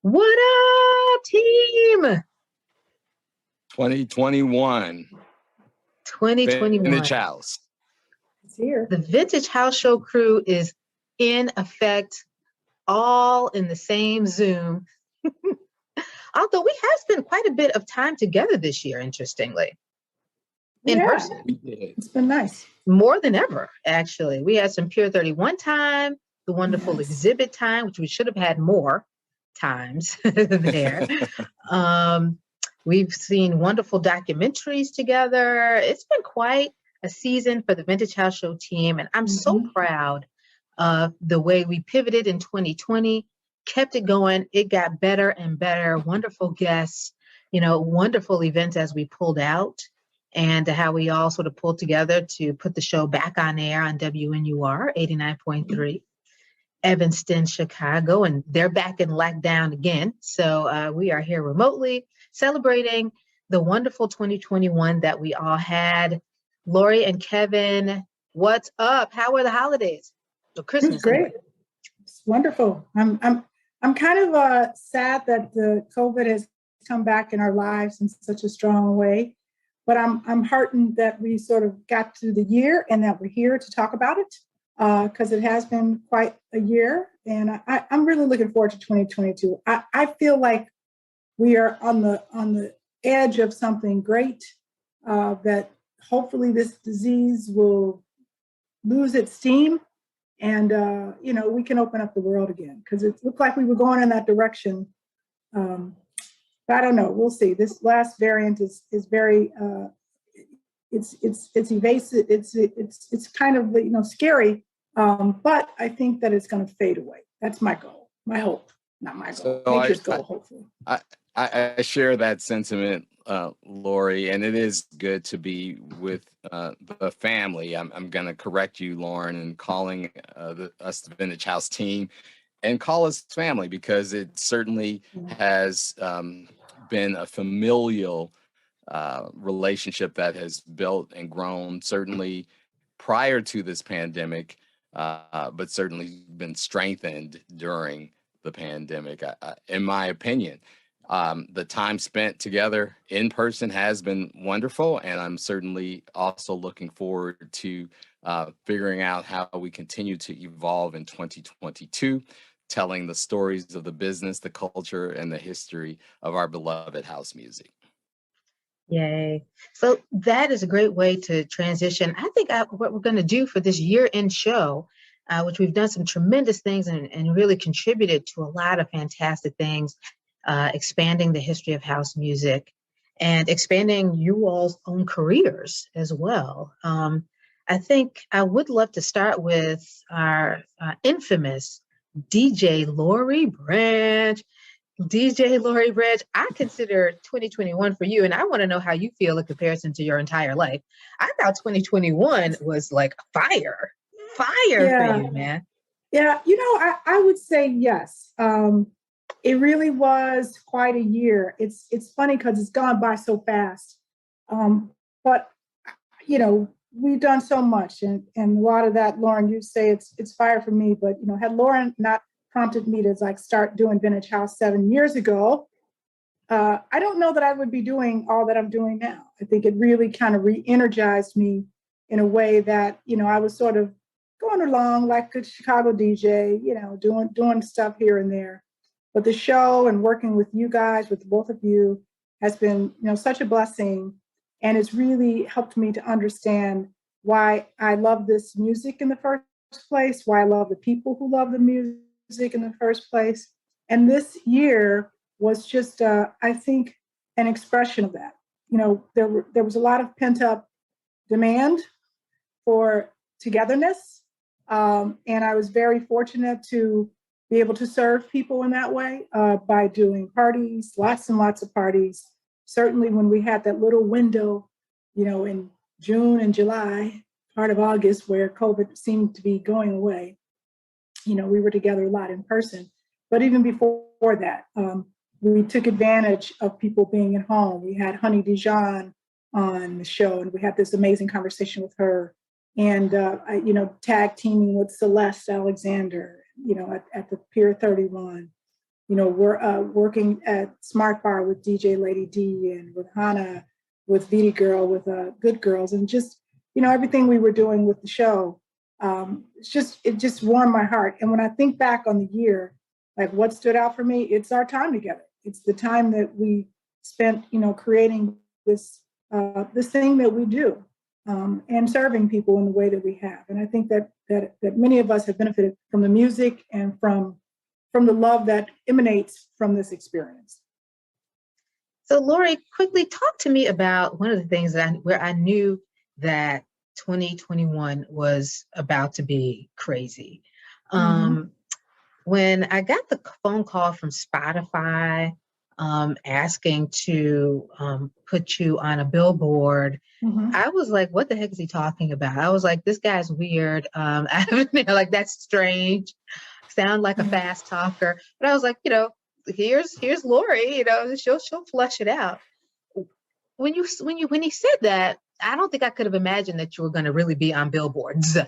What up, team? 2021. 2021. Vintage House. It's here. The Vintage House Show crew is in effect, all in the same Zoom. Although we have spent quite a bit of time together this year, interestingly, in person. It's been nice. More than ever, actually. We had some Pure 31 time, the wonderful exhibit time, which we should have had more times there. We've seen wonderful documentaries together. It's been quite a season for the Vintage House Show team, and I'm so proud of the way we pivoted in 2020, kept it going. It got better and better. Wonderful guests, wonderful events as we pulled out, and how we all sort of pulled together to put the show back on air on WNUR 89.3. Evanston, Chicago, and they're back in lockdown again. So we are here remotely celebrating the wonderful 2021 that we all had. Laurie and Kevin, what's up? How were the holidays? So Christmas. It's great. It's wonderful. I'm kind of sad that the COVID has come back in our lives in such a strong way, but I'm heartened that we sort of got through the year and that we're here to talk about it. Because it has been quite a year, and I'm really looking forward to 2022. I feel like we are on the edge of something great, that hopefully this disease will lose its steam, and we can open up the world again, because it looked like we were going in that direction. But I don't know. We'll see. This last variant is very it's evasive. It's kind of scary. But I think that it's going to fade away. That's my goal, my hope, not my goal. Nature's goal, hopefully. I share that sentiment, Laurie, and it is good to be with the family. I'm going to correct you, Lauren, in calling us the Vintage House team, and call us family, because it certainly has been a familial relationship that has built and grown, certainly prior to this pandemic. But certainly been strengthened during the pandemic. In my opinion, the time spent together in person has been wonderful, and I'm certainly also looking forward to figuring out how we continue to evolve in 2022, telling the stories of the business, the culture, and the history of our beloved house music. Yay. So that is a great way to transition. I think what we're going to do for this year-end show, which we've done some tremendous things and really contributed to a lot of fantastic things, expanding the history of house music and expanding you all's own careers as well. I think I would love to start with our infamous DJ Laurie Bridge. DJ Laurie Bridge, I consider 2021 for you, and I want to know how you feel in comparison to your entire life. I thought 2021 was like fire for you, man. Yeah, I would say yes. It really was quite a year. It's funny because it's gone by so fast. But we've done so much, and a lot of that, Lauren, you say it's fire for me, but had Lauren not prompted me to start doing Vintage House 7 years ago, I don't know that I would be doing all that I'm doing now. I think it really kind of re-energized me in a way that, I was sort of going along like a Chicago DJ, doing stuff here and there. But the show and working with you guys, with both of you, has been, such a blessing. And it's really helped me to understand why I love this music in the first place, why I love the people who love the music in the first place. And this year was just, I think, an expression of that. There was a lot of pent-up demand for togetherness. And I was very fortunate to be able to serve people in that way by doing parties, lots and lots of parties. Certainly when we had that little window, in June and July, part of August, where COVID seemed to be going away, we were together a lot in person. But even before that, we took advantage of people being at home. We had Honey Dijon on the show, and we had this amazing conversation with her. And, tag teaming with Celeste Alexander, at the Pier 31. we're working at Smart Bar with DJ Lady D and with Hannah, with VD Girl, with Good Girls, and just, everything we were doing with the show. It just warmed my heart. And when I think back on the year, like what stood out for me, it's our time together. It's the time that we spent, creating this thing that we do, and serving people in the way that we have. And I think that many of us have benefited from the music and from the love that emanates from this experience. So Laurie, quickly talk to me about one of the things where I knew that 2021 was about to be crazy. When I got the phone call from Spotify asking to put you on a billboard, I was like, what the heck is he talking about? I was like, this guy's weird. Like, that's strange. Sound like a fast talker. But I was like, here's Laurie, she'll flush it out. When he said that, I don't think I could have imagined that you were going to really be on billboards.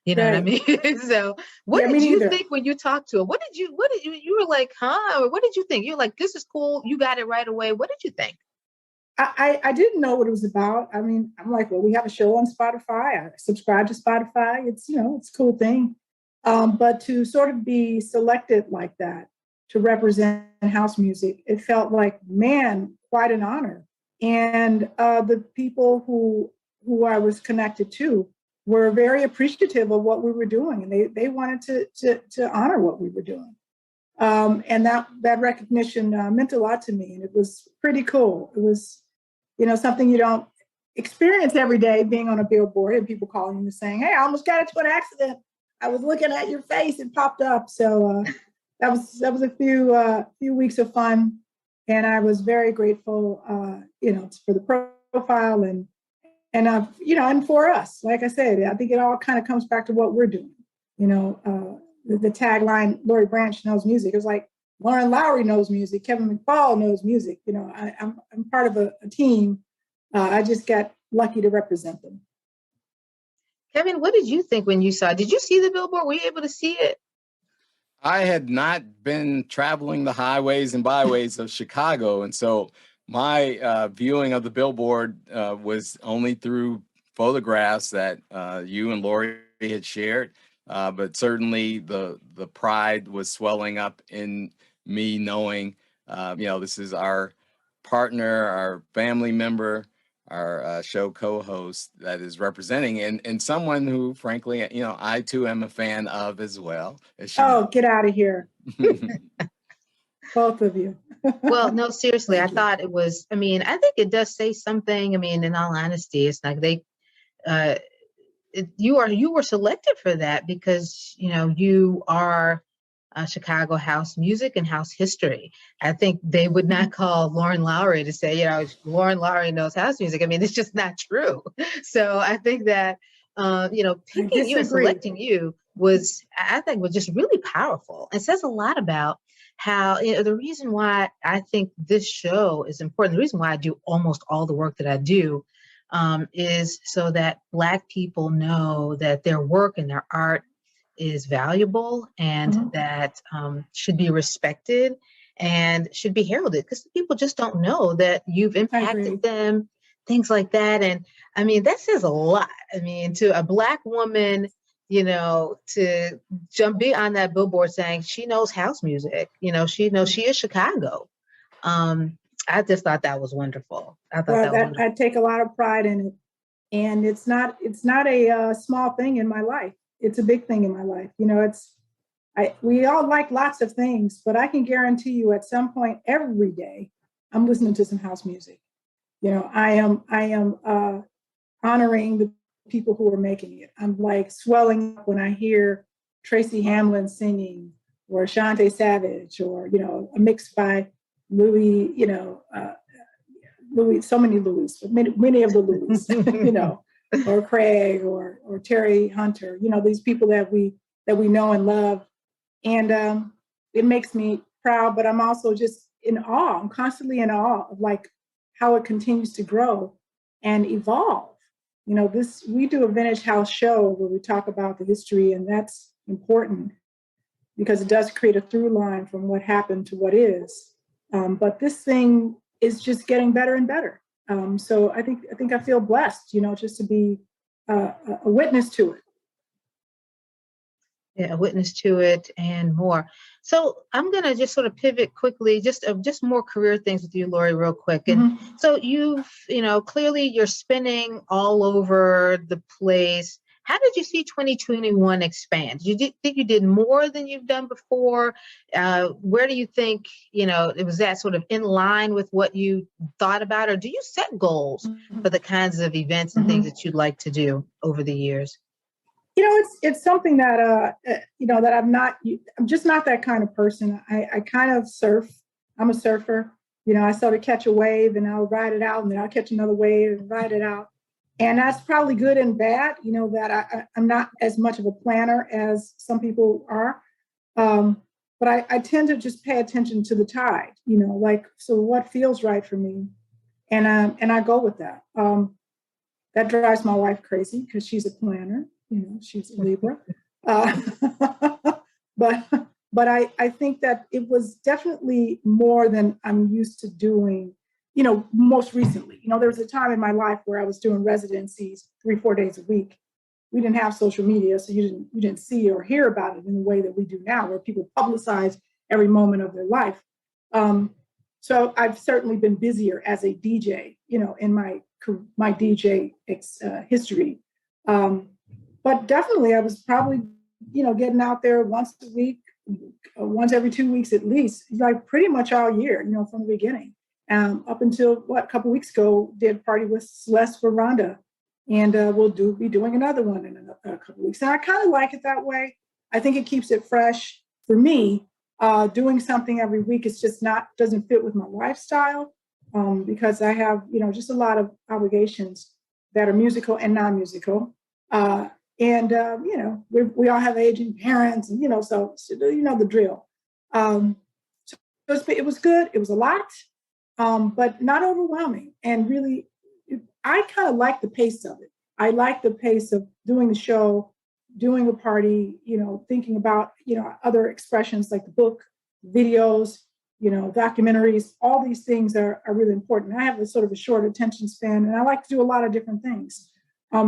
You know what I mean? So what did you think when you talked to him? What did you were like, huh? Or what did you think? You're like, this is cool. You got it right away. What did you think? I didn't know what it was about. I mean, I'm like, well, we have a show on Spotify. I subscribe to Spotify. It's, it's a cool thing. But to sort of be selected like that, to represent house music, it felt like, man, quite an honor. And the people who I was connected to were very appreciative of what we were doing, and they wanted to honor what we were doing. And that recognition meant a lot to me, and it was pretty cool. It was, something you don't experience every day, being on a billboard and people calling you and saying, "Hey, I almost got into an accident. I was looking at your face and popped up." So that was a few weeks of fun, and I was very grateful, for the profile and for us. Like I said, I think it all kind of comes back to what we're doing. The tagline, Laurie Branch knows music. It was like, Lauren Lowery knows music. Kevin McFall knows music. I'm part of a team. I just got lucky to represent them. Kevin, what did you think when you saw it? Did you see the billboard? Were you able to see it? I had not been traveling the highways and byways of Chicago. And so my viewing of the billboard was only through photographs that you and Laurie had shared. But certainly the pride was swelling up in me knowing, this is our partner, our family member, our show co-host that is representing, and someone who, frankly, I too am a fan of as well. Get out of here. Both of you. Well, no, seriously, I thought it was, I think it does say something. In all honesty, it's like you were selected for that because, you are Chicago house music and house history. I think they would not call Lauren Lowery to say, Lauren Lowery knows house music. It's just not true. So I think that, picking you and selecting you was just really powerful. It says a lot about how, the reason why I think this show is important, the reason why I do almost all the work that I do, is so that Black people know that their work and their art is valuable and that should be respected and should be heralded, because people just don't know that you've impacted them, things like that. And that says a lot. To a Black woman, to be on that billboard saying she knows house music, she is Chicago. I just thought that was wonderful. I take a lot of pride in it, and it's not a small thing in my life. It's a big thing in my life. We all like lots of things, but I can guarantee you at some point every day, I'm listening to some house music. I am honoring the people who are making it. I'm like swelling up when I hear Tracy Hamlin singing, or Shante Savage, or, a mix by Louis, Louis, so many Louis, but many of the Louis, or Craig or Terry Hunter, these people that we know and love. And it makes me proud, but I'm also just in awe. I'm constantly in awe of like how it continues to grow and evolve. We do a vintage house show where we talk about the history, and that's important. because it does create a through line from what happened to what is. But this thing is just getting better and better. So I think I feel blessed, just to be a witness to it. Yeah, a witness to it and more. So I'm going to just sort of pivot quickly, just more career things with you, Laurie, real quick. And so clearly you're spinning all over the place. How did you see 2021 expand? Think you did more than you've done before? Where do you think, it was that sort of in line with what you thought about, or do you set goals for the kinds of events and things that you'd like to do over the years? It's something that, that I'm just not that kind of person. I kind of surf. I'm a surfer. I sort of catch a wave and I'll ride it out, and then I'll catch another wave and ride it out. And that's probably good and bad, that I'm not as much of a planner as some people are. But I tend to just pay attention to the tide, so what feels right for me. And I go with that. That drives my wife crazy because she's a planner. She's a Libra. But I think that it was definitely more than I'm used to doing, most recently. There was a time in my life where I was doing residencies 3-4 days a week. We didn't have social media, so you didn't see or hear about it in the way that we do now, where people publicize every moment of their life. So I've certainly been busier as a DJ, in my DJ history. But definitely I was probably, getting out there once a week, once every 2 weeks at least, like pretty much all year, from the beginning. Up until a couple of weeks ago, did party with Celeste for Rhonda. And we'll be doing another one in a couple of weeks. And I kind of like it that way. I think it keeps it fresh for me. Doing something every week is just doesn't fit with my lifestyle, because I have, just a lot of obligations that are musical and non-musical. And we all have aging parents, and, so the drill. So it was good. It was a lot, but not overwhelming. And really, I kind of like the pace of it. I like the pace of doing the show, doing a party, thinking about, other expressions like the book, videos, documentaries. All these things are really important. I have a sort of a short attention span, and I like to do a lot of different things.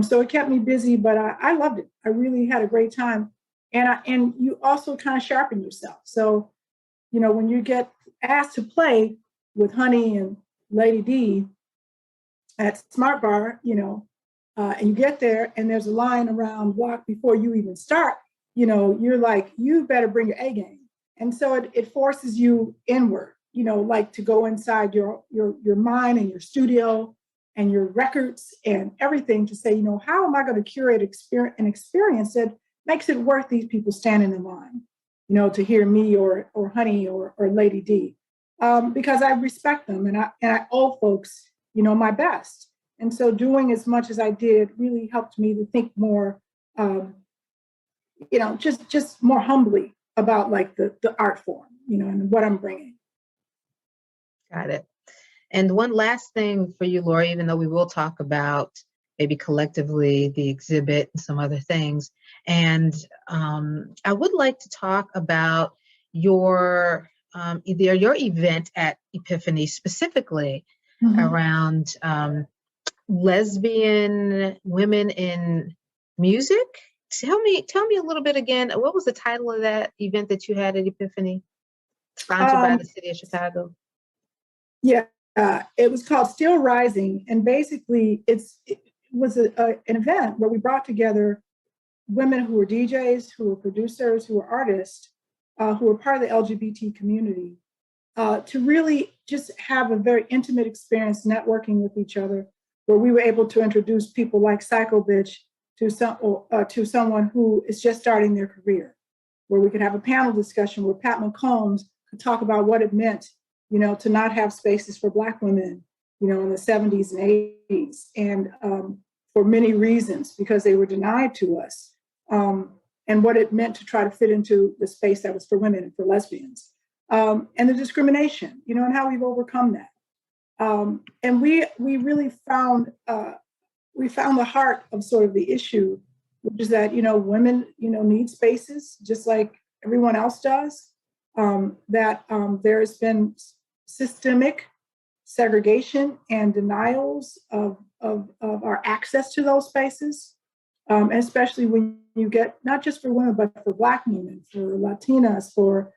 So it kept me busy, but I loved it. I really had a great time. And you also kind of sharpen yourself. So, when you get asked to play with Honey and Lady D at Smart Bar, and you get there and there's a line around block before you even start, you're like, you better bring your A game. And so it forces you inward, like to go inside your mind and your studio and your records and everything to say, how am I going to curate an experience that makes it worth these people standing in line, to hear me or Honey or Lady D, because I respect them and I owe folks, my best. And so doing as much as I did really helped me to think more, just more humbly about like the art form, and what I'm bringing. Got it. And one last thing for you, Laurie, even though we will talk about maybe collectively the exhibit and some other things. And I would like to talk about your event at Epiphany, specifically around lesbian women in music. Tell me a little bit again. What was the title of that event that you had at Epiphany, sponsored by the city of Chicago? Yeah, it was called Still Rising, and basically it was an event where we brought together women who were DJs, who were producers, who were artists, who were part of the LGBT community, to really just have a very intimate experience networking with each other, where we were able to introduce people like Psycho Bitch to someone who is just starting their career, where we could have a panel discussion where Pat McCombs could talk about what it meant, to not have spaces for Black women, in the 70s and 80s, and for many reasons, because they were denied to us, and what it meant to try to fit into the space that was for women and for lesbians, and the discrimination, and how we've overcome that. And we really found the heart of sort of the issue, which is that, women, need spaces just like everyone else does, that there has been systemic segregation and denials of our access to those spaces, and especially when you get, not just for women, but for Black women, for Latinas, for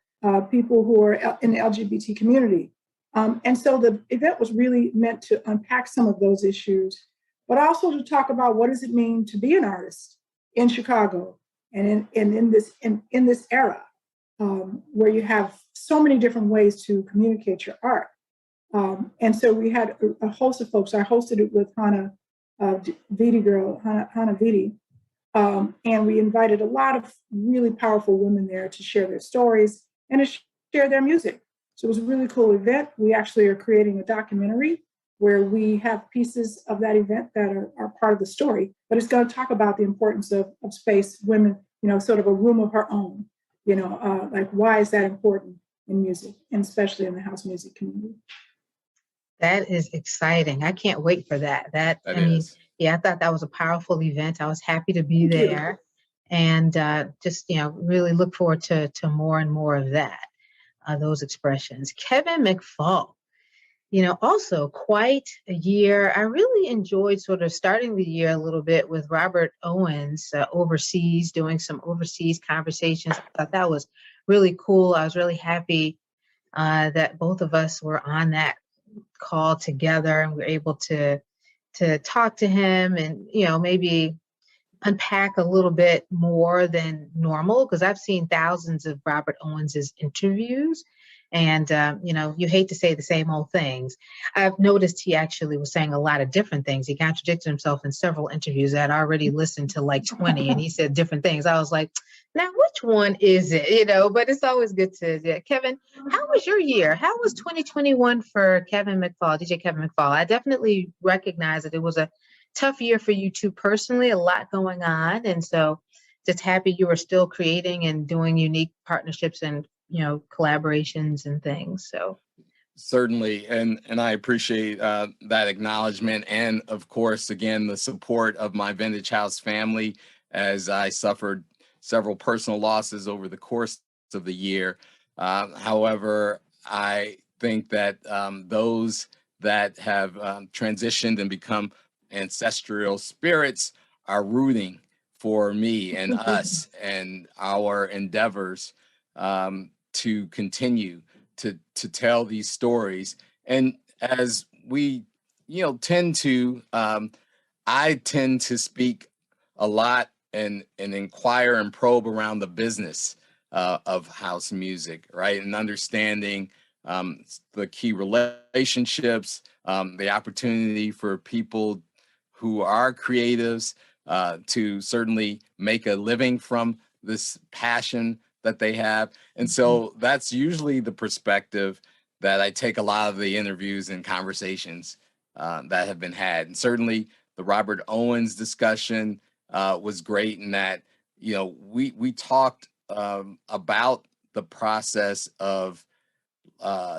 people who are in the LGBT community. And so the event was really meant to unpack some of those issues, but also to talk about what does it mean to be an artist in Chicago and in this era, where you have so many different ways to communicate your art. And so we had a host of folks. I hosted it with Hannah Viti, and we invited a lot of really powerful women there to share their stories and to share their music. So it was a really cool event. We actually are creating a documentary where we have pieces of that event that are part of the story, but it's going to talk about the importance of space, women, sort of a room of her own, like why is that important in music, and especially in the house music community. That is exciting. I can't wait for that. I thought that was a powerful event. I was happy to be there, and just really look forward to more and more of that, those expressions. Kevin McFall, also quite a year. I really enjoyed sort of starting the year a little bit with Robert Owens overseas, doing some overseas conversations. I thought that was really cool. I was really happy that both of us were on that call together, and we're able to talk to him and maybe unpack a little bit more than normal, because I've seen thousands of Robert Owens's interviews, and you hate to say the same old things. I've noticed he actually was saying a lot of different things. He contradicted himself in several interviews. I had already listened to like 20, and he said different things. I was like, now which one is it? But it's always good to Kevin, how was your year? How was 2021 for Kevin McFall, DJ Kevin McFall? I definitely recognize that it was a tough year for you too personally, a lot going on. And so just happy you were still creating and doing unique partnerships and, collaborations and things. So certainly. And I appreciate that acknowledgement. And of course, again, the support of my Vintage House family as I suffered several personal losses over the course of the year. However, I think that those that have transitioned and become ancestral spirits are rooting for me and us and our endeavors to continue to tell these stories. And as we tend to I tend to speak a lot and inquire and probe around the business of house music, right? And understanding the key relationships, the opportunity for people who are creatives to certainly make a living from this passion that they have. And so that's usually the perspective that I take a lot of the interviews and conversations that have been had. And certainly the Robert Owens discussion was great in that, we talked about the process of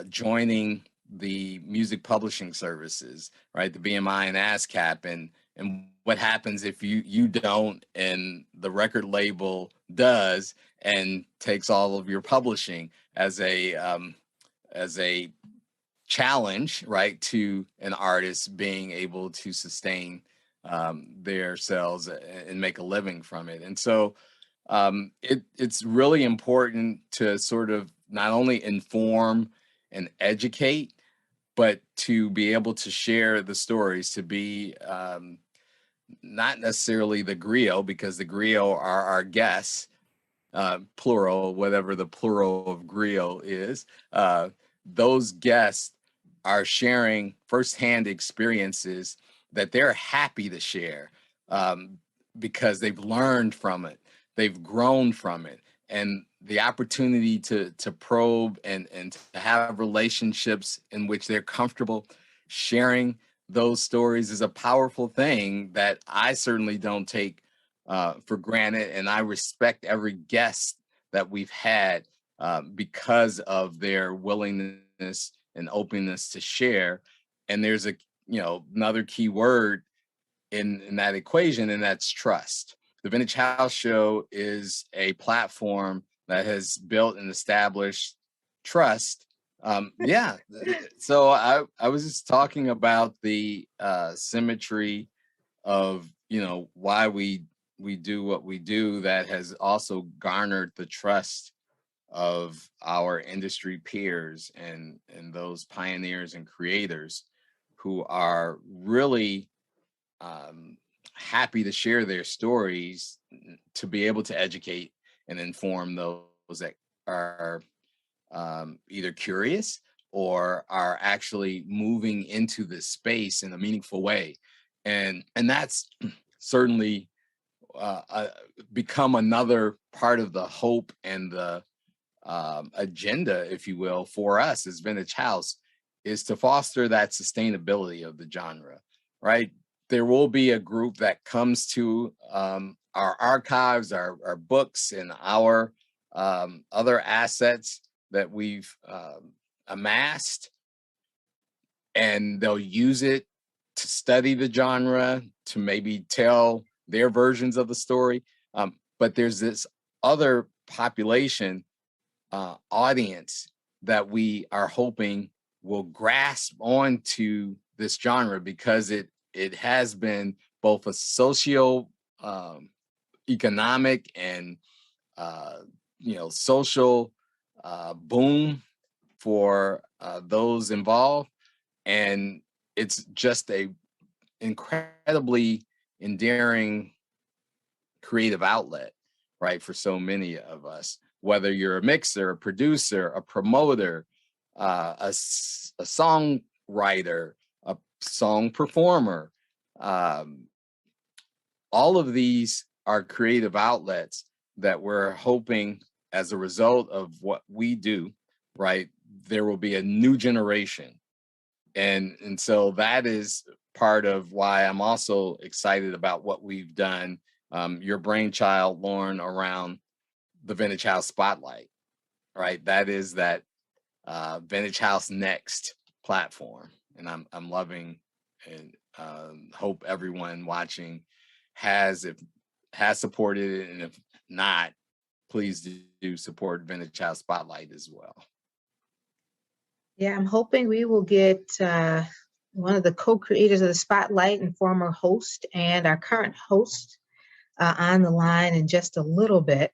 joining the music publishing services, right? The BMI and ASCAP, and what happens if you don't and the record label does and takes all of your publishing as a challenge, right, to an artist being able to sustain their sales and make a living from it. And so it's really important to sort of not only inform and educate, but to be able to share the stories, to be not necessarily the griot, because the griot are our guests, plural, whatever the plural of griot is. Those guests are sharing firsthand experiences that they're happy to share because they've learned from it, they've grown from it, and the opportunity to probe and to have relationships in which they're comfortable sharing those stories is a powerful thing that I certainly don't take for granted. And I respect every guest that we've had because of their willingness and openness to share. And there's another key word in that equation, and that's trust. The Vintage House Show is a platform that has built and established trust. Yeah. So I was just talking about the symmetry of, you know, why we do what we do, that has also garnered the trust of our industry peers and those pioneers and creators who are really happy to share their stories, to be able to educate and inform those that are either curious or are actually moving into this space in a meaningful way. And that's certainly become another part of the hope and the agenda, if you will, for us as Vintage House, is to foster that sustainability of the genre, right? There will be a group that comes to our archives, our books, and our other assets that we've amassed, and they'll use it to study the genre, to maybe tell their versions of the story. But there's this other population audience that we are hoping will grasp onto this genre, because it has been both a socio economic and social boom for those involved, and it's just a incredibly endearing creative outlet, right, for so many of us. Whether you're a mixer, a producer, a promoter, a songwriter, a song performer, all of these are creative outlets that we're hoping, as a result of what we do, right, there will be a new generation. And so that is part of why I'm also excited about what we've done, your brainchild, Lauren, around the Vintage House Spotlight, right? That is that Vintage House Next platform. And I'm loving, and hope everyone watching has supported it. And if not, please do support Vintage House Spotlight as well. Yeah, I'm hoping we will get one of the co-creators of the Spotlight and former host and our current host on the line in just a little bit.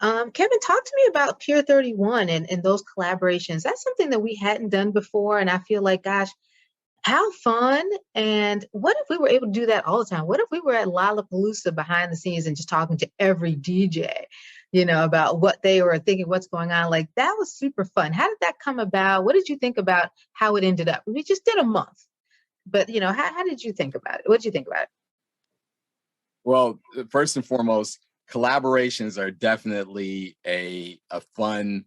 Kevin, talk to me about Pier 31 and those collaborations. That's something that we hadn't done before. And I feel like, gosh, how fun. And what if we were able to do that all the time? What if we were at Lollapalooza behind the scenes and just talking to every DJ, about what they were thinking, what's going on? Like, that was super fun. How did that come about? What did you think about how it ended up? We just did a month, but how did you think about it? What did you think about it? Well, first and foremost, collaborations are definitely a fun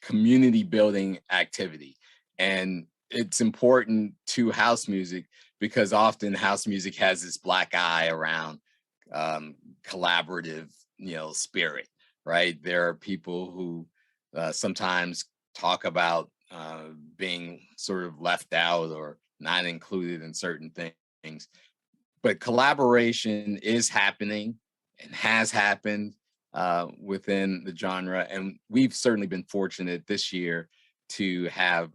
community building activity. And it's important to house music, because often house music has this black eye around collaborative, spirit, right? There are people who sometimes talk about being sort of left out or not included in certain things. But collaboration is happening and has happened within the genre. And we've certainly been fortunate this year to have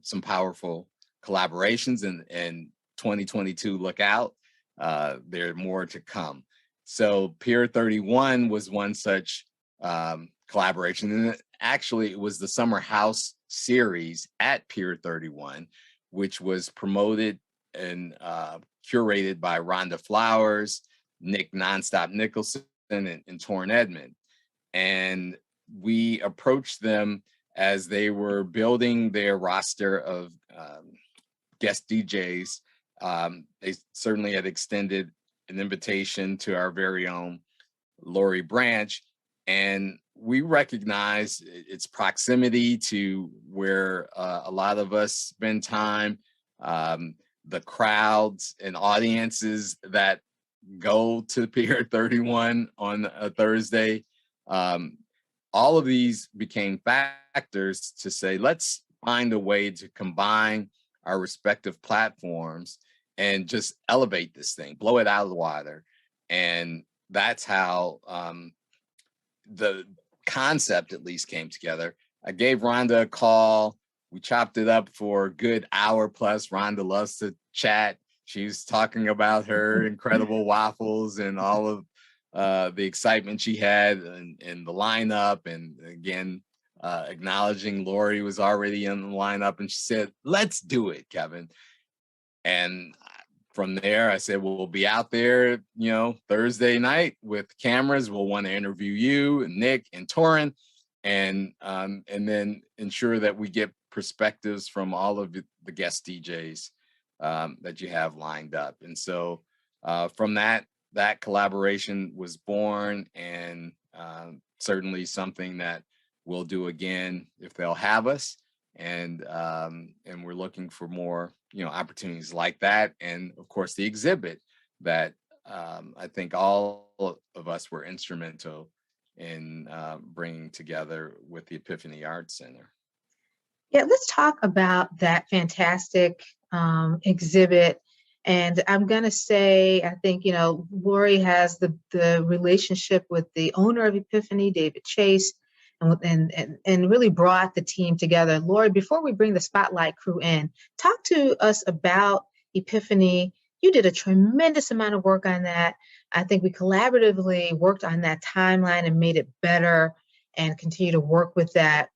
some powerful collaborations, and 2022, look out, there are more to come. So Pier 31 was one such collaboration. And actually, it was the Summer House series at Pier 31, which was promoted and curated by Rhonda Flowers, Nick Nonstop Nicholson, and Torrin Edmond. And we approached them as they were building their roster of guest DJs. They certainly had extended an invitation to our very own Laurie Bridge, and we recognize its proximity to where a lot of us spend time, the crowds and audiences that go to Pier 31 on a Thursday. All of these became factors to say, let's find a way to combine our respective platforms and just elevate this thing, blow it out of the water. And that's how the concept at least came together. I gave Rhonda a call. We chopped it up for a good hour plus. Rhonda loves to chat. She was talking about her incredible waffles and all of the excitement she had and the lineup. And again, acknowledging Laurie was already in the lineup. And she said, let's do it, Kevin. And from there, I said, we'll be out there, Thursday night with cameras. We'll want to interview you and Nick and Torrin, and then ensure that we get perspectives from all of the guest DJs that you have lined up. And so from that collaboration was born, and certainly something that we'll do again if they'll have us. And we're looking for more, opportunities like that. And of course, the exhibit that I think all of us were instrumental in bringing together with the Epiphany Arts Center. Yeah, let's talk about that fantastic exhibit. And I'm going to say, I think, Laurie has the relationship with the owner of Epiphany, David Chase, and really brought the team together. Laurie, before we bring the Spotlight crew in, talk to us about Epiphany. You did a tremendous amount of work on that. I think we collaboratively worked on that timeline and made it better and continue to work with that.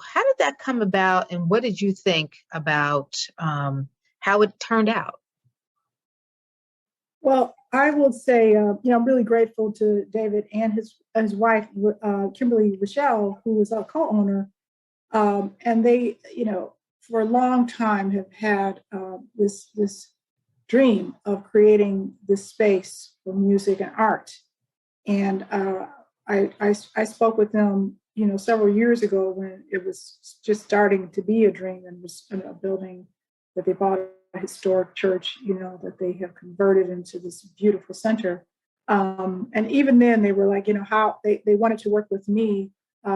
How did that come about, and what did you think about how it turned out? Well, I will say, I'm really grateful to David and his wife, Kimberly Rochelle, who was a co-owner. And they, for a long time have had this dream of creating this space for music and art. And I spoke with them, several years ago when it was just starting to be a dream, and was in a building that they bought, a historic church, that they have converted into this beautiful center. And even then they were like, how they wanted to work with me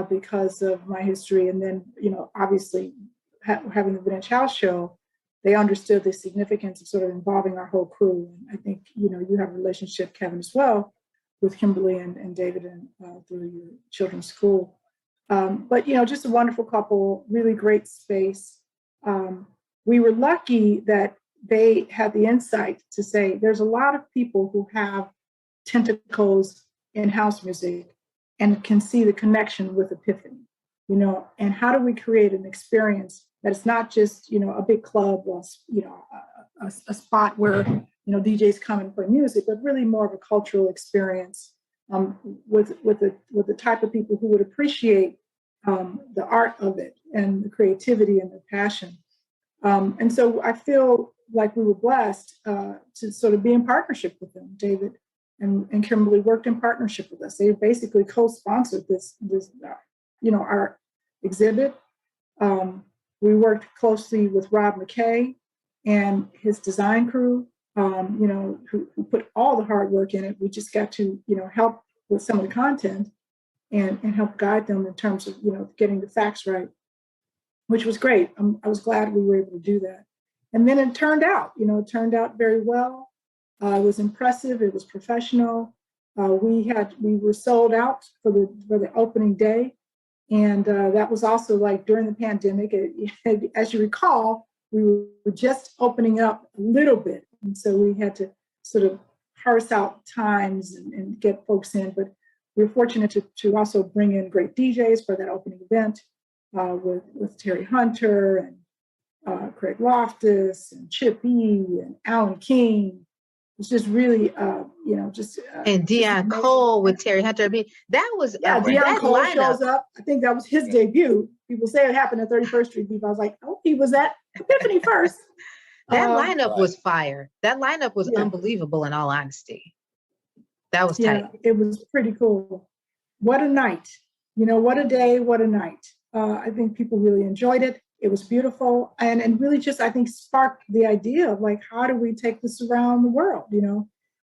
because of my history. And then, obviously having the Vintage House show, they understood the significance of sort of involving our whole crew. And I think, you have a relationship, Kevin, as well, with Kimberly and David and through your children's school. But, just a wonderful couple, really great space. We were lucky that they had the insight to say there's a lot of people who have tentacles in house music and can see the connection with Epiphany, and how do we create an experience that is not just, a big club or, a spot where, DJs come and play music, but really more of a cultural experience with the type of people who would appreciate the art of it and the creativity and the passion. And so I feel like we were blessed to sort of be in partnership with them. David and Kimberly worked in partnership with us. They basically co-sponsored this our exhibit. We worked closely with Rob McKay and his design crew, who put all the hard work in it. We just got to, help with some of the content and help guide them in terms of, getting the facts right, which was great. I was glad we were able to do that. And then it turned out, very well. It was impressive. It was professional. We were sold out for the opening day. And that was also like during the pandemic. As you recall, we were just opening up a little bit. And so we had to sort of parse out times and get folks in. But we were fortunate to also bring in great DJs for that opening event. With Terry Hunter and Craig Loftus and Chip E and Alan King. It's just really, and Dion Cole with Terry Hunter. I mean, that was Dion Cole lineup shows up. I think that was his debut. People say it happened at 31st Street Beef. I was like, oh, he was at Epiphany first. That lineup was fire. That lineup was unbelievable. In all honesty, that was tight. It was pretty cool. What a night! What a day! What a night! I think people really enjoyed it. It was beautiful and really just, I think, sparked the idea of like, how do we take this around the world?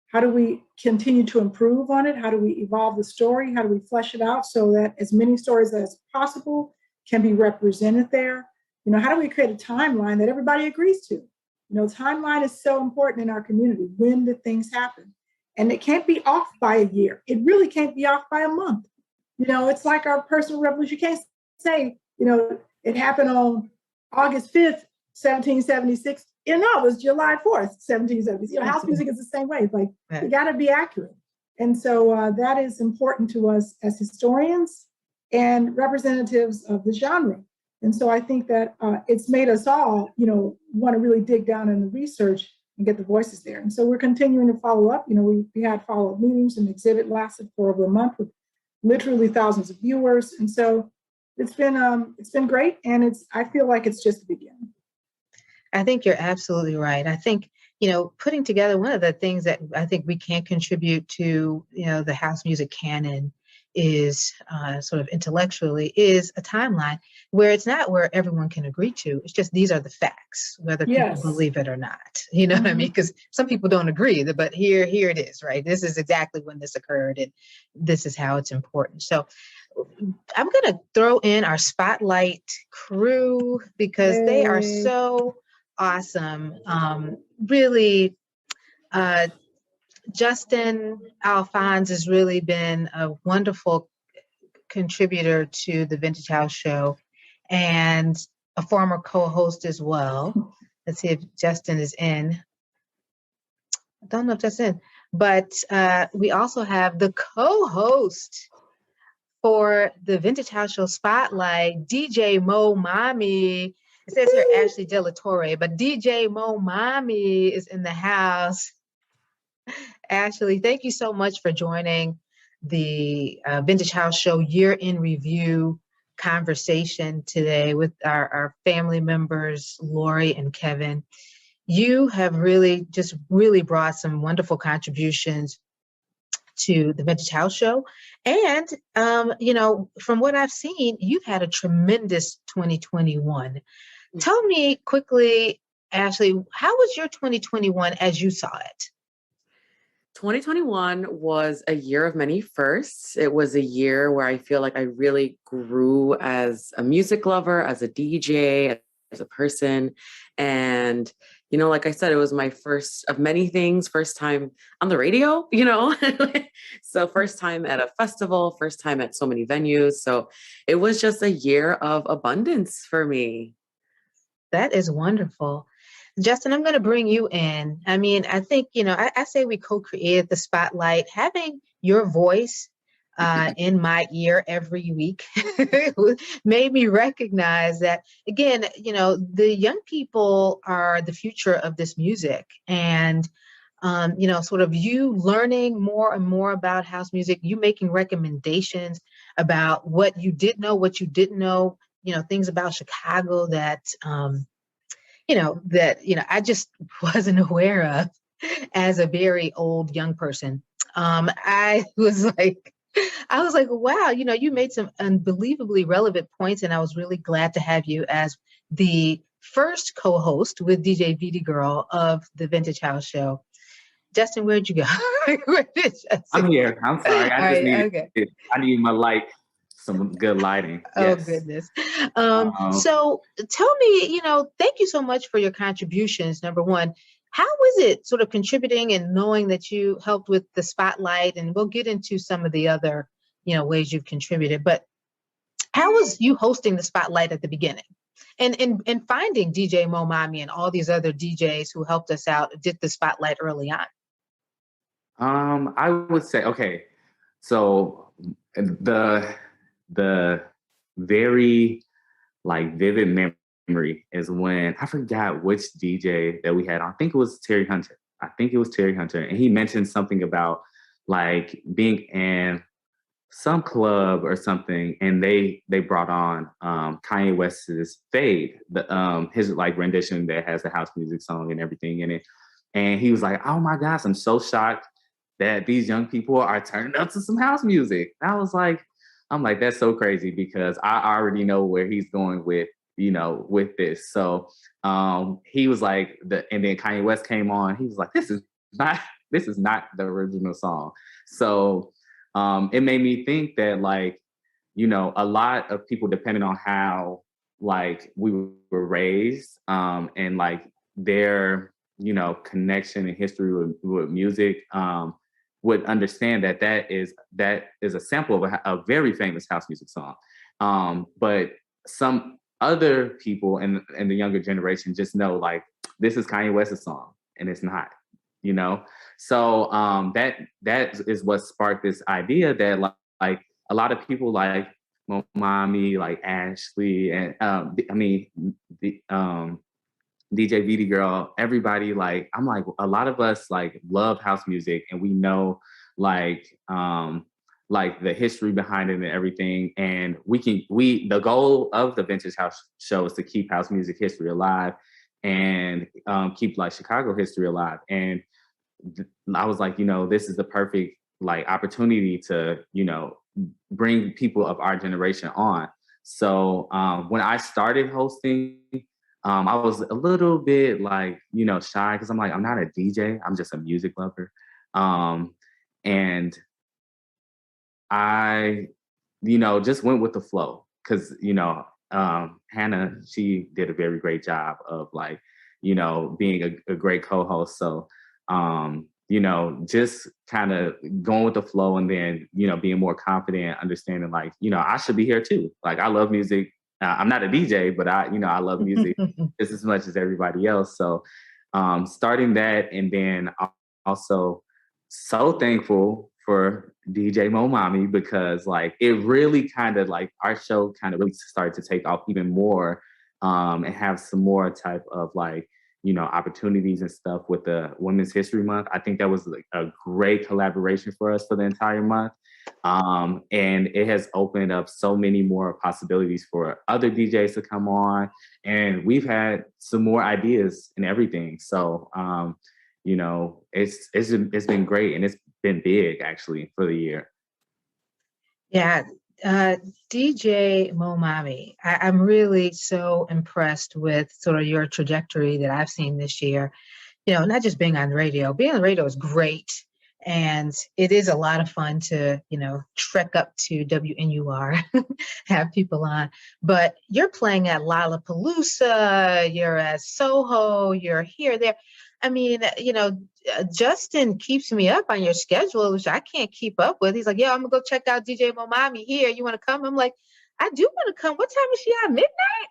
How do we continue to improve on it? How do we evolve the story? How do we flesh it out so that as many stories as possible can be represented there? How do we create a timeline that everybody agrees to? Timeline is so important in our community. When did things happen? And it can't be off by a year. It really can't be off by a month. You know, it's like our personal revolution. You can't say, you know, it happened on August 5th, 1776. You know, it was July 4th, 1776. You know, house music is the same way. It's like, you got to be accurate. And so that is important to us as historians and representatives of the genre. And so I think that it's made us all, you know, want to really dig down in the research and get the voices there. And so we're continuing to follow up. You know, we had follow-up meetings, and the exhibit lasted for over a month with literally thousands of viewers. And so it's been great. And I feel like it's just the beginning. I think you're absolutely right. I think, you know, putting together, one of the things that I think we can contribute to, you know, the house music canon is sort of intellectually is a timeline where it's not where everyone can agree to. It's just, these are the facts, whether people believe it or not. You know what I mean? Because some people don't agree, but here it is, right? This is exactly when this occurred, and this is how it's important. So I'm going to throw in our spotlight crew because they are so awesome. Really, Justin Alphonse has really been a wonderful contributor to the Vintage House Show and a former co-host as well. Let's see if Justin is in. I don't know if that's in, but we also have the co-host for the Vintage House Show Spotlight, DJ Momami. It says here Ashley De La Torre, but DJ Momami is in the house. Ashley, thank you so much for joining the Vintage House Show Year in Review conversation today with our family members, Laurie and Kevin. You have really brought some wonderful contributions to the Vintage House Show. And, you know, from what I've seen, you've had a tremendous 2021. Tell me quickly, Ashley, how was your 2021 as you saw it? 2021 was a year of many firsts. It was a year where I feel like I really grew as a music lover, as a DJ, as a person. And, you know, like I said, it was my first of many things, first time on the radio, you know, so first time at a festival, first time at so many venues. So it was just a year of abundance for me. That is wonderful. Justin, I'm going to bring you in. I mean, I think, you know, I say we co-created the spotlight. Having your voice in my ear every week made me recognize that, again, you know, the young people are the future of this music. And, you know, sort of you learning more and more about house music, you making recommendations about what you did know, what you didn't know, you know, things about Chicago that, I just wasn't aware of as a very old young person. I was like, wow, you know, you made some unbelievably relevant points, and I was really glad to have you as the first co-host with DJ VD Girl of the Vintage House Show. Justin, where'd you go? I'm here. I'm sorry. I need my light. Some good lighting. Yes. Oh, goodness. So tell me, you know, thank you so much for your contributions. Number one, how was it sort of contributing and knowing that you helped with the spotlight? And we'll get into some of the other, you know, ways you've contributed. But how was you hosting the spotlight at the beginning? And finding DJ Momami and all these other DJs who helped us out, did the spotlight early on? I would say, okay, so the very like vivid memory is when I forgot which DJ that we had on. I think it was Terry Hunter. And he mentioned something about like being in some club or something, and they brought on Kanye West's Fade, his like rendition that has the house music song and everything in it. And he was like, "Oh my gosh, I'm so shocked that these young people are turning up to some house music." I'm like, that's so crazy, because I already know where he's going with this. So he was like, and then Kanye West came on. He was like, this is not the original song. So it made me think that, like, you know, a lot of people, depending on how like we were raised and like their, you know, connection and history with music, would understand that that is a sample of a very famous house music song. But some other people in the younger generation just know like this is Kanye West's song, and it's not, you know. So that is what sparked this idea that like a lot of people like Momami, like Ashley, and DJ VD Girl, everybody, like, I'm like, a lot of us like love house music, and we know like the history behind it and everything. And the goal of the Vintage House Show is to keep house music history alive and keep like Chicago history alive. And I was like, you know, this is the perfect like opportunity to, you know, bring people of our generation on. So when I started hosting, I was a little bit like, you know, shy because I'm like, I'm not a DJ, I'm just a music lover. And I, you know, just went with the flow because, you know, Hannah, she did a very great job of like, you know, being a great co-host. So, you know, just kind of going with the flow and then, you know, being more confident, understanding like, you know, I should be here too. Like, I love music. I'm not a DJ, but I love music just as much as everybody else. So starting that, and then also so thankful for DJ Momami because like it really kind of like our show kind of really started to take off even more and have some more type of like, you know, opportunities and stuff with the Women's History Month. I think that was like a great collaboration for us for the entire month. And it has opened up so many more possibilities for other DJs to come on. And we've had some more ideas and everything. So, you know, it's been great, and it's been big actually for the year. Yeah. DJ Momami, I'm really so impressed with sort of your trajectory that I've seen this year. You know, not just being on radio. Being on radio is great. And it is a lot of fun to, you know, trek up to WNUR, have people on. But you're playing at Lollapalooza, you're at Soho, you're here, there. I mean, you know, Justin keeps me up on your schedule, which I can't keep up with. He's like, yeah, I'm going to go check out DJ Momami here. You want to come? I'm like, I do want to come. What time is she at? Midnight?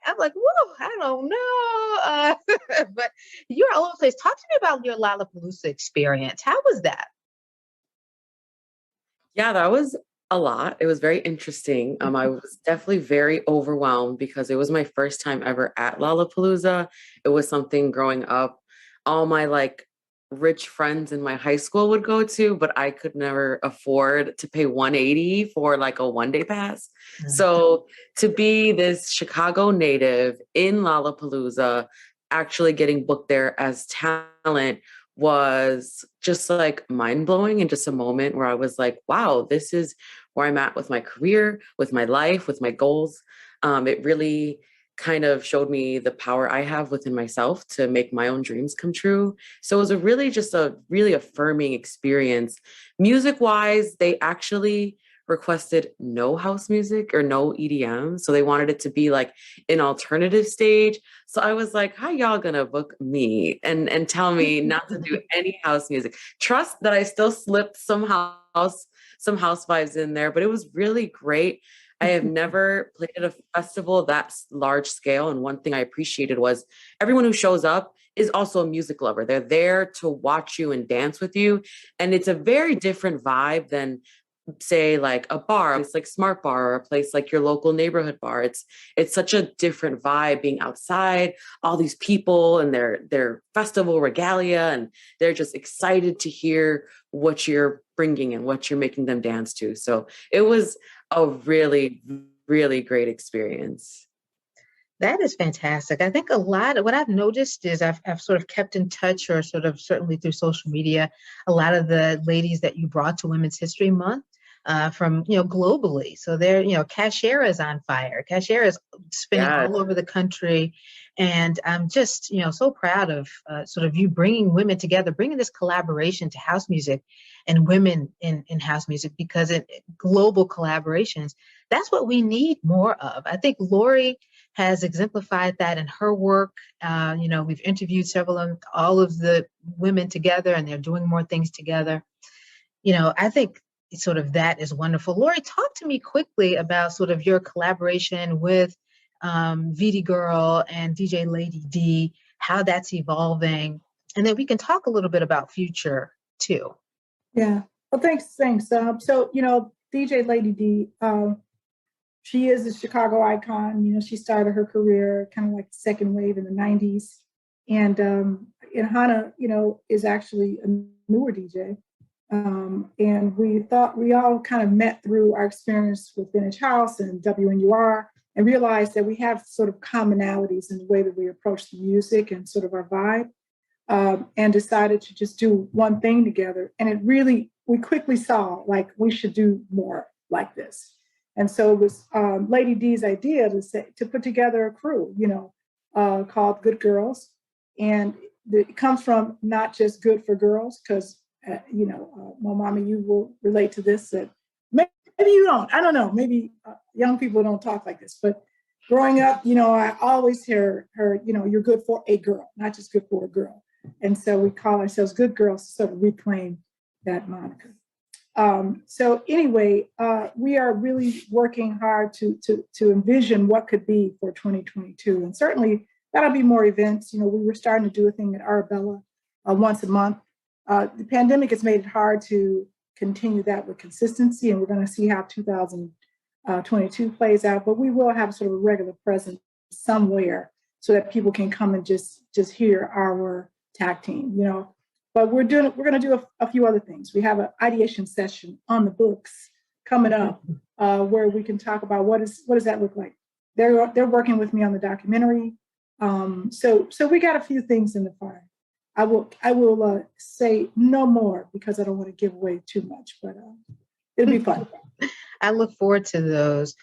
I'm like, whoa, I don't know. But you're all over the place. Talk to me about your Lollapalooza experience. How was that? Yeah, that was a lot. It was very interesting. I was definitely very overwhelmed because it was my first time ever at Lollapalooza. It was something growing up, all my like rich friends in my high school would go to, but I could never afford to pay $180 for like a one-day pass. Mm-hmm. So to be this Chicago native in Lollapalooza, actually getting booked there as talent was just like mind-blowing, and just a moment where I was like, wow, this is where I'm at with my career, with my life, with my goals. It really kind of showed me the power I have within myself to make my own dreams come true. So it was a really affirming experience. Music-wise, they actually requested no house music or no EDM. So they wanted it to be like an alternative stage. So I was like, how y'all gonna book me and tell me not to do any house music? Trust that I still slipped some house vibes in there, but it was really great. I have never played at a festival that large scale. And one thing I appreciated was everyone who shows up is also a music lover. They're there to watch you and dance with you. And it's a very different vibe than, say, like a bar. It's like Smart Bar, or a place like your local neighborhood bar. It's such a different vibe being outside, all these people and their festival regalia, and they're just excited to hear what you're bringing and what you're making them dance to. So it was a really, really great experience. That is fantastic. I think a lot of what I've noticed is I've sort of kept in touch, or sort of certainly through social media, a lot of the ladies that you brought to Women's History Month from, you know, globally. So they're, you know, Cashera is on fire. Cashera is spinning all over the country. And I'm just, you know, so proud of sort of you bringing women together, bringing this collaboration to house music and women in house music, because global collaborations, that's what we need more of. I think Laurie has exemplified that in her work. You know, we've interviewed all of the women together, and they're doing more things together. I think sort of that is wonderful. Laurie, talk to me quickly about sort of your collaboration with VD Girl and DJ Lady D, how that's evolving. And then we can talk a little bit about future too. Yeah. Well, thanks. So, DJ Lady D, she is a Chicago icon. She started her career kind of like the second wave in the 90s. And Hannah, is actually a newer DJ. And we all kind of met through our experience with Vintage House and WNUR and realized that we have sort of commonalities in the way that we approach the music and sort of our vibe, and decided to just do one thing together. And we quickly saw like we should do more like this. And so it was Lady D's idea to put together a crew, called Good Girls. And it comes from not just good for girls, because, Momami, you will relate to this. That maybe you don't. I don't know. Maybe young people don't talk like this. But growing up, I always hear her, you're good for a girl, not just good for a girl. And so we call ourselves Good Girls to sort of reclaim that moniker. So anyway, we are really working hard to envision what could be for 2022. And certainly that'll be more events. We were starting to do a thing at Arabella once a month. The pandemic has made it hard to continue that with consistency, and we're going to see how 2022 plays out. But we will have sort of a regular presence somewhere so that people can come and just hear our tag team, But we're going to do a few other things. We have an ideation session on the books coming up, where we can talk about what does that look like. They're working with me on the documentary. So we got a few things in the fire. I will say no more because I don't want to give away too much, but it'll be fun. I look forward to those.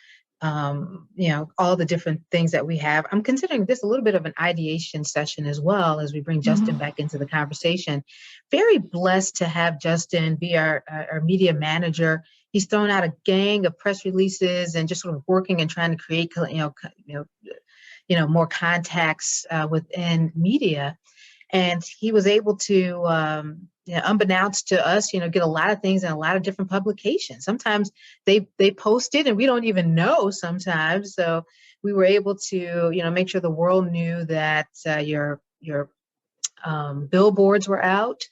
All the different things that we have. I'm considering this a little bit of an ideation session as well as we bring Justin back into the conversation. Very blessed to have Justin be our media manager. He's thrown out a gang of press releases and just sort of working and trying to create, more contacts within media. And he was able to, unbeknownst to us, get a lot of things in a lot of different publications. Sometimes they post it and we don't even know sometimes. So we were able to, make sure the world knew that your billboards were out,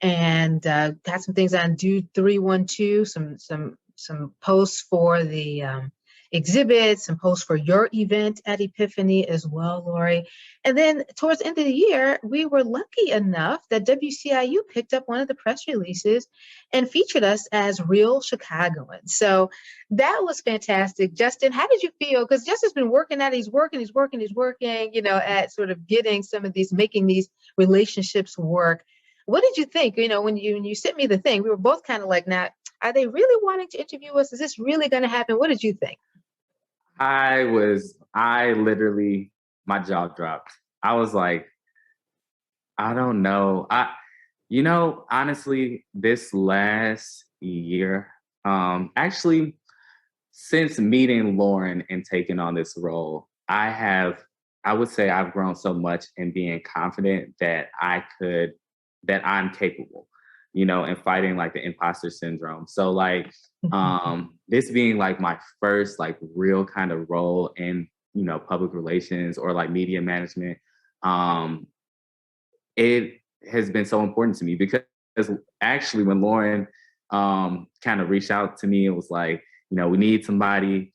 and got some things on Dude 312, some posts for the exhibits, some posts for your event at Epiphany as well, Laurie. And then towards the end of the year, we were lucky enough that WCIU picked up one of the press releases and featured us as Real Chicagoans. So that was fantastic. Justin, how did you feel? Because Justin's been working at it. He's working, at sort of getting some of these, making these relationships work. What did you think? When you sent me the thing, we were both kind of like, now, are they really wanting to interview us? Is this really going to happen? What did you think? I literally, my jaw dropped. I was like, I don't know. Honestly, this last year, actually, since meeting Lauren and taking on this role, I would say I've grown so much in being confident that I'm capable, and fighting like the imposter syndrome. So like, this being like my first like real kind of role in, public relations or like media management, it has been so important to me because actually when Lauren kind of reached out to me, it was like, we need somebody.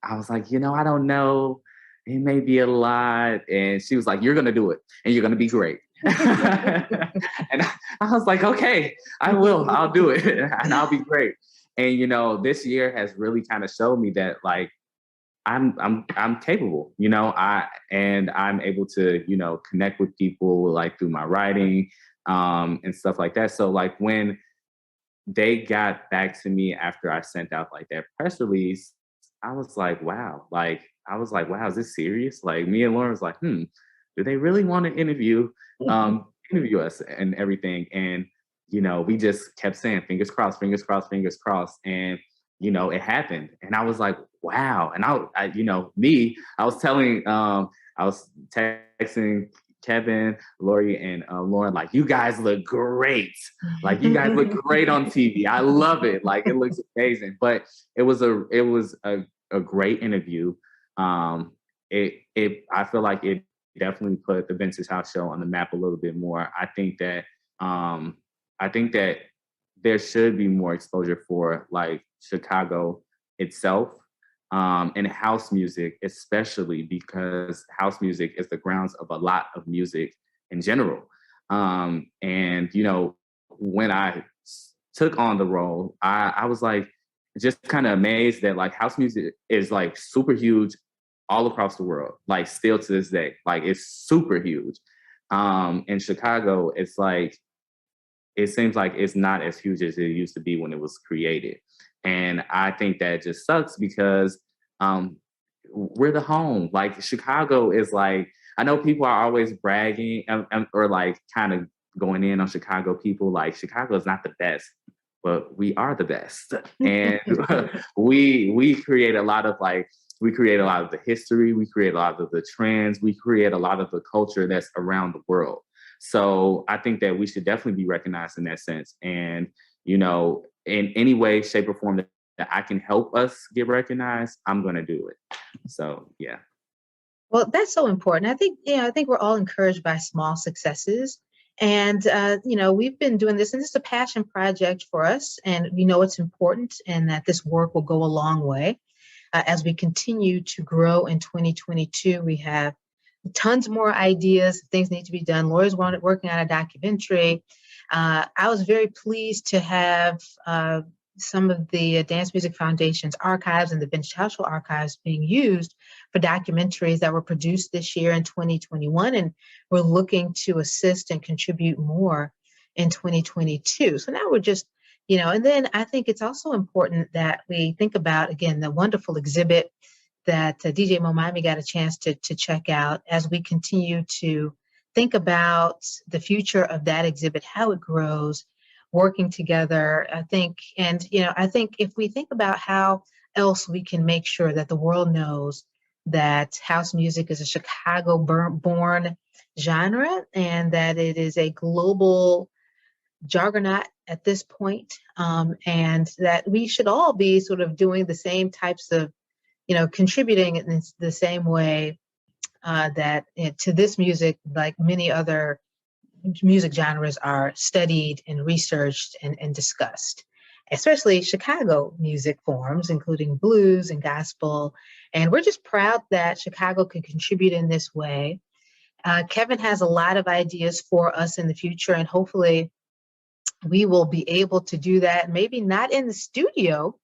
I was like, I don't know. It may be a lot. And she was like, you're going to do it and you're going to be great. And I was like, okay, I'll do it and I'll be great. And, this year has really kind of showed me that like, I'm capable, and I'm able to, connect with people like through my writing, and stuff like that. So like when they got back to me after I sent out like that press release, I was like, wow, is this serious? Like me and Lauren was like, do they really want to interview us and everything? And, we just kept saying, fingers crossed, fingers crossed, fingers crossed. And, it happened. And I was like, wow. And I was telling, I was texting Kevin, Laurie, and Lauren, like, you guys look great. Like, you guys look great on TV. I love it. Like, it looks amazing. But it was a great interview. I feel like it definitely put the Vintage House Show on the map a little bit more. I think that there should be more exposure for like Chicago itself, and house music, especially because house music is the grounds of a lot of music in general. And you know, when I took on the role, I was like just kind of amazed that like house music is like super huge all across the world, like still to this day, like it's super huge. In Chicago, it's like, it seems like it's not as huge as it used to be when it was created. And I think that just sucks because we're the home. Like Chicago is like, I know people are always bragging or like kind of going in on Chicago people, like Chicago is not the best, but we are the best. And we create a lot of the history, we create a lot of the trends, we create a lot of the culture that's around the world. So I think that we should definitely be recognized in that sense. And, you know, in any way, shape, or form that I can help us get recognized, I'm going to do it. So, yeah. Well, that's so important. I think we're all encouraged by small successes. And, you know, we've been doing this, and this is a passion project for us. And we know it's important and that this work will go a long way. As we continue to grow in 2022, we have tons more ideas. Things need to be done. Laurie's working on a documentary. I was very pleased to have some of the Dance Music Foundation's archives and the Vintage House Show archives being used for documentaries that were produced this year in 2021. And we're looking to assist and contribute more in 2022. So now we're just, you know, and then I think it's also important that we think about, again, the wonderful exhibit that DJ Momami got a chance to check out as we continue to think about the future of that exhibit, how it grows, working together. I think if we think about how else we can make sure that the world knows that house music is a Chicago-born genre and that it is a global juggernaut at this point, and that we should all be sort of doing the same types of, you know, contributing in the same way to this music, like many other music genres are studied and researched and discussed, especially Chicago music forms, including blues and gospel. And we're just proud that Chicago can contribute in this way. Kevin has a lot of ideas for us in the future, and hopefully we will be able to do that, maybe not in the studio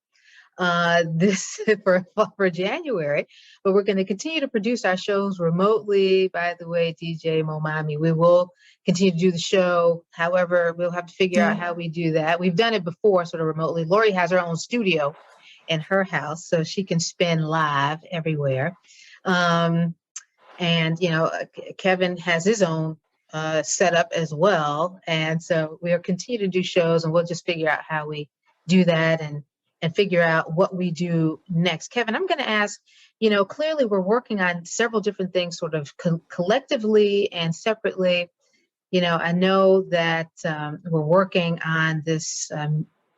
this for January, but we're going to continue to produce our shows remotely. By the way, DJ Momami, we will continue to do the show. However, we'll have to figure out how we do that. We've done it before, sort of remotely. Laurie has her own studio in her house, so she can spin live everywhere. And, you know, Kevin has his own setup as well. And so we'll continue to do shows, and we'll just figure out how we do that and figure out what we do next. Kevin, I'm going to ask, you know, clearly we're working on several different things sort of collectively and separately. You know, I know that we're working on this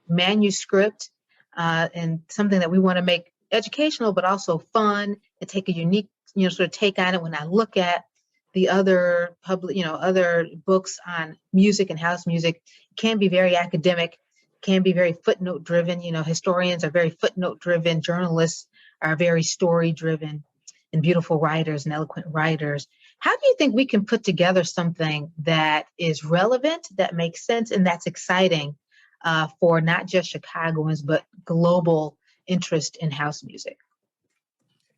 manuscript and something that we want to make educational, but also fun and take a unique, you know, sort of take on it. When I look at the other other books on music and house music, it can be very academic, can be very footnote driven. You know, historians are very footnote driven. Journalists are very story driven, and beautiful writers and eloquent writers. How do you think we can put together something that is relevant, that makes sense, and that's exciting for not just Chicagoans, but global interest in house music?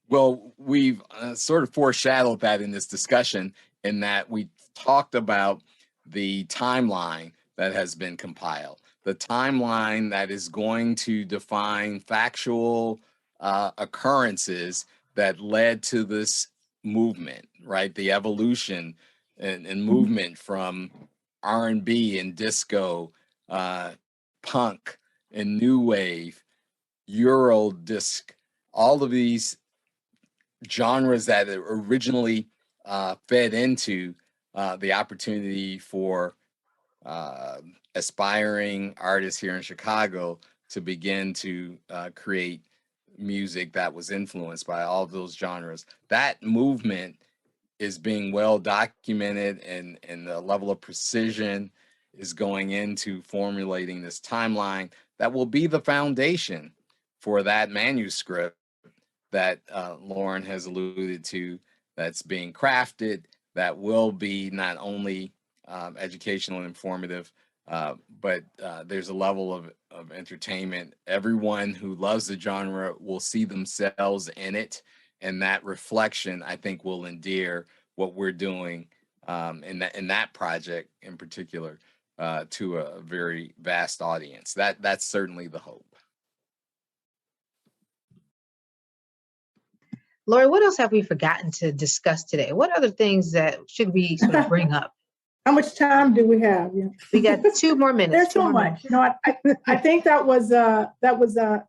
Well, we've sort of foreshadowed that in this discussion, in that we talked about the timeline that has been compiled, the timeline that is going to define factual occurrences that led to this movement, right? The evolution and movement from R&B and disco, punk and new wave, Euro disc, all of these genres that originally fed into the opportunity for aspiring artists here in Chicago to begin to create music that was influenced by all of those genres. That movement is being well documented, and the level of precision is going into formulating this timeline that will be the foundation for that manuscript that Lauren has alluded to, that's being crafted, that will be not only educational and informative, but there's a level of entertainment. Everyone who loves the genre will see themselves in it, and that reflection, I think, will endear what we're doing in that project in particular to a very vast audience. That's certainly the hope. Laurie, what else have we forgotten to discuss today? What other things that should we sort of bring up? How much time do we have? Yeah. We got 2 more minutes. There's so much. You know, I think that was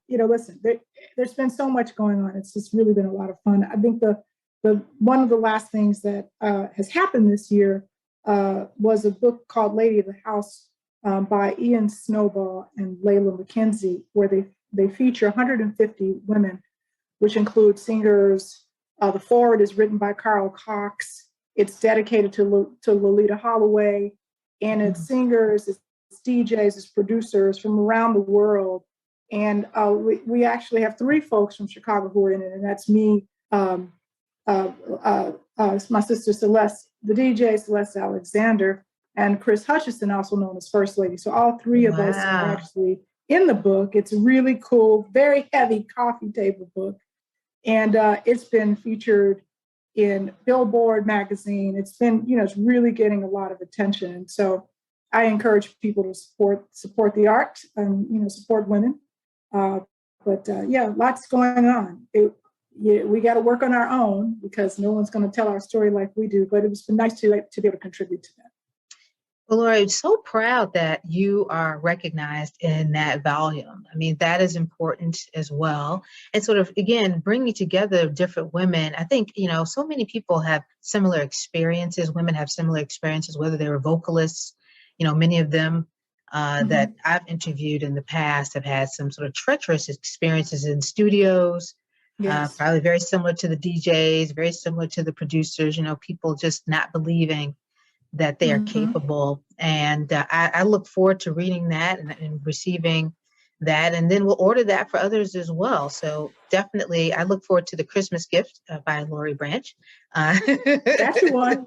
you know, listen, there's been so much going on. It's just really been a lot of fun. I think the one of the last things that has happened this year was a book called Lady of the House by Ian Snowball and Layla McKenzie, where they feature 150 women, which include singers. The foreword is written by Carl Cox. It's dedicated to Lolita Holloway, and it's singers, it's DJs, it's producers from around the world. And we actually have 3 folks from Chicago who are in it, and that's me, it's my sister Celeste, the DJ, Celeste Alexander, and Chris Hutchison, also known as First Lady. So all 3 of us are actually in the book. It's a really cool, very heavy coffee table book. And it's been featured in Billboard magazine. It's been, you know, it's really getting a lot of attention. And so I encourage people to support the art and, you know, support women. Yeah, lots going on. We got to work on our own because no one's going to tell our story like we do, but it's been nice to be able to contribute to that. Well, Laurie, I'm so proud that you are recognized in that volume. I mean, that is important as well. And sort of, again, bringing together different women. I think, you know, so many people have similar experiences. Women have similar experiences, whether they were vocalists. You know, many of them that I've interviewed in the past have had some sort of treacherous experiences in studios. Yes. Probably very similar to the DJs, very similar to the producers, you know, people just not believing that they are capable. And I look forward to reading that and receiving that. And then we'll order that for others as well. So definitely, I look forward to the Christmas gift by Laurie Bridge. That's the one.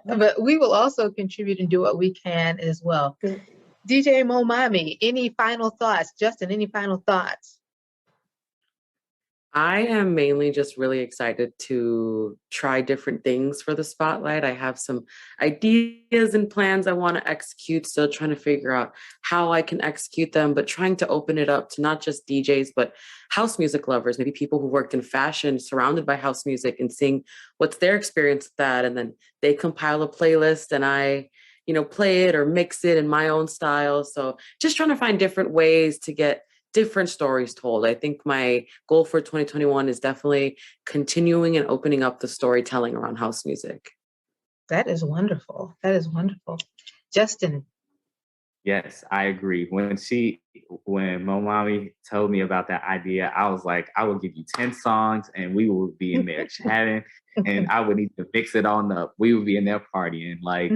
But we will also contribute and do what we can as well. Good. DJ Momami, any final thoughts? Justin, any final thoughts? I am mainly just really excited to try different things for the spotlight. I have some ideas and plans I want to execute, still trying to figure out how I can execute them, but trying to open it up to not just DJs, but house music lovers, maybe people who worked in fashion, surrounded by house music, and seeing what's their experience with that. And then they compile a playlist and I, you know, play it or mix it in my own style. So just trying to find different ways to get different stories told. I think my goal for 2021 is definitely continuing and opening up the storytelling around house music. That is wonderful. That is wonderful. Justin. Yes, I agree. When Momami told me about that idea, I was like, I will give you 10 songs and we will be in there chatting and I would need to mix it on up. We would be in there partying. Like,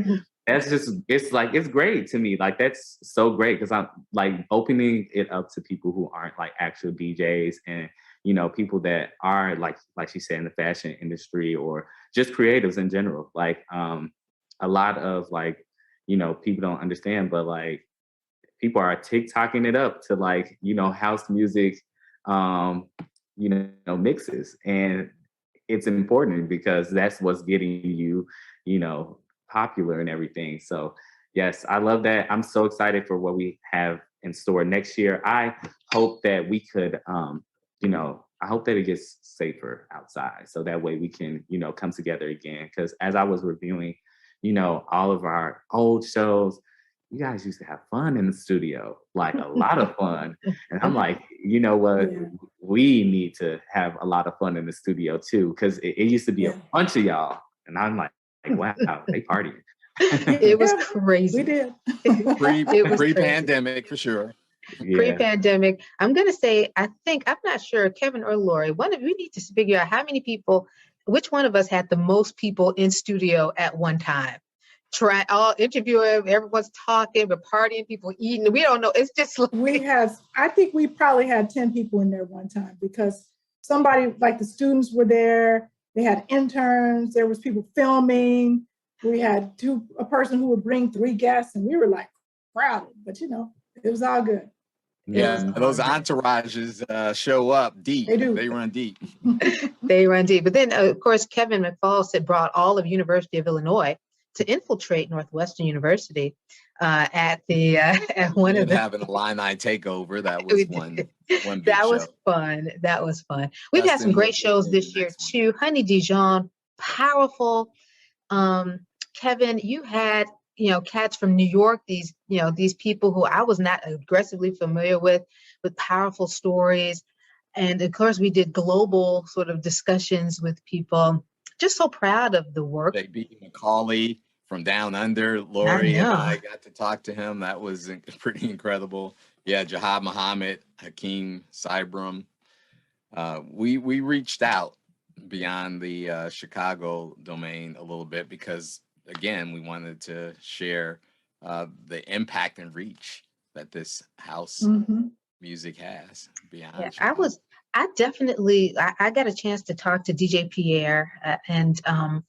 that's just, it's great to me. Like, that's so great because I'm like opening it up to people who aren't like actual DJs and, you know, people that are like she said, in the fashion industry or just creatives in general. Like, a lot of like, you know, people don't understand, but like people are TikToking it up to like, you know, house music, you know, mixes. And it's important because that's what's getting you, you know, popular and everything. So yes, I love that. I'm so excited for what we have in store next year. I hope that we could, you know, I hope that it gets safer outside. So that way we can, you know, come together again. Because as I was reviewing, you know, all of our old shows, you guys used to have fun in the studio, like a lot of fun. And I'm like, you know what? Yeah. We need to have a lot of fun in the studio too. Because it used to be a bunch of y'all. And I'm like, like, wow, they partying. It was Yeah, crazy. we did. It was crazy. Pre-pandemic for sure. Yeah. Pre-pandemic. I'm going to say, I'm not sure, Kevin or Laurie, we need to figure out how many people, which one of us had the most people in studio at one time. Try all interviewing, everyone's talking, but partying, people eating. We don't know. It's just like, I think we probably had 10 people in there one time, because somebody, like the students were there, they had interns, there was people filming. We had a person who would bring 3 guests, and we were like crowded, but it was all good. Yeah, those entourages show up deep. They do. They run deep. They run deep. But then, of course, Kevin McFall brought all of University of Illinois to infiltrate Northwestern University at one of the having a Illini takeover. That was one big that was show. fun. That was fun. We've had Justin, some great what shows was this the year next one? too. Honey Dijon, powerful. Kevin, you had cats from New York. These people who I was not aggressively familiar with powerful stories, and of course we did global sort of discussions with people. Just so proud of the work. They beat McCauley from down under. Laurie and I got to talk to him. That was pretty incredible. Yeah, Jahad Muhammad, Hakeem Cybram. We reached out beyond the Chicago domain a little bit because, again, we wanted to share the impact and reach that this house music has beyond. Yeah, Chicago. I got a chance to talk to DJ Pierre, and I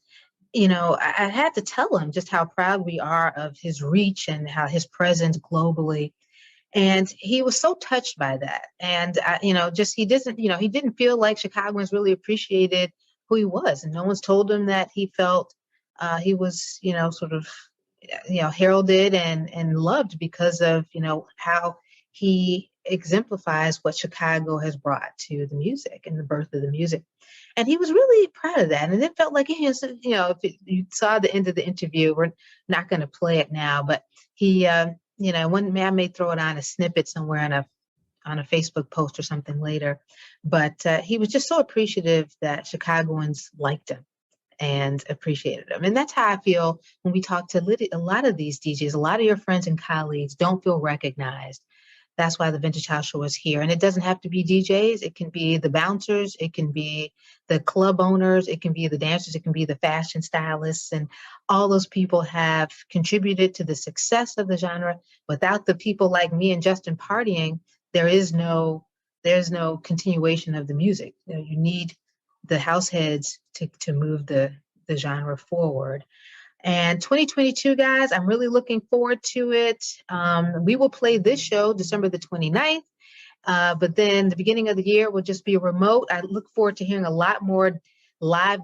had to tell him just how proud we are of his reach and how his presence globally. And he was so touched by that. And, he didn't feel like Chicagoans really appreciated who he was. And no one's told him that he felt he was, heralded and loved because of, how he exemplifies what Chicago has brought to the music and the birth of the music. And he was really proud of that. And it felt like he was, if you saw the end of the interview, we're not going to play it now, but he, one man may throw it on a snippet somewhere on a Facebook post or something later, but he was just so appreciative that Chicagoans liked him and appreciated him. And that's how I feel when we talk to a lot of these DJs. A lot of your friends and colleagues don't feel recognized. That's why the Vintage House Show is here. And it doesn't have to be DJs. It can be the bouncers. It can be the club owners. It can be the dancers. It can be the fashion stylists. And all those people have contributed to the success of the genre. Without the people like me and Justin partying, there's no continuation of the music. You need the house heads to move the genre forward. And 2022, guys, I'm really looking forward to it. We will play this show December the 29th, but then the beginning of the year will just be remote. I look forward to hearing a lot more live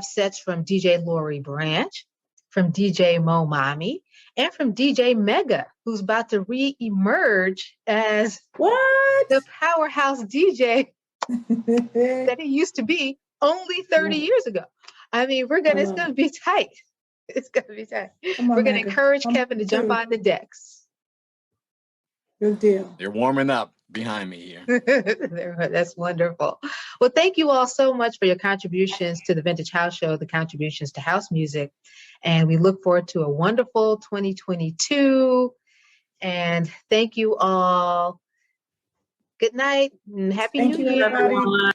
sets from DJ Laurie Bridge, from DJ Momami, and from DJ Mega, who's about to re-emerge as the powerhouse DJ that he used to be only 30 years ago. I mean, it's going to be tight. It's going to be tight. We're going to encourage Kevin to jump on the decks. Good deal. They're warming up behind me here. That's wonderful. Well, thank you all so much for your contributions to the Vintage House Show, the contributions to house music. And we look forward to a wonderful 2022. And thank you all. Good night and Happy New Year, everybody.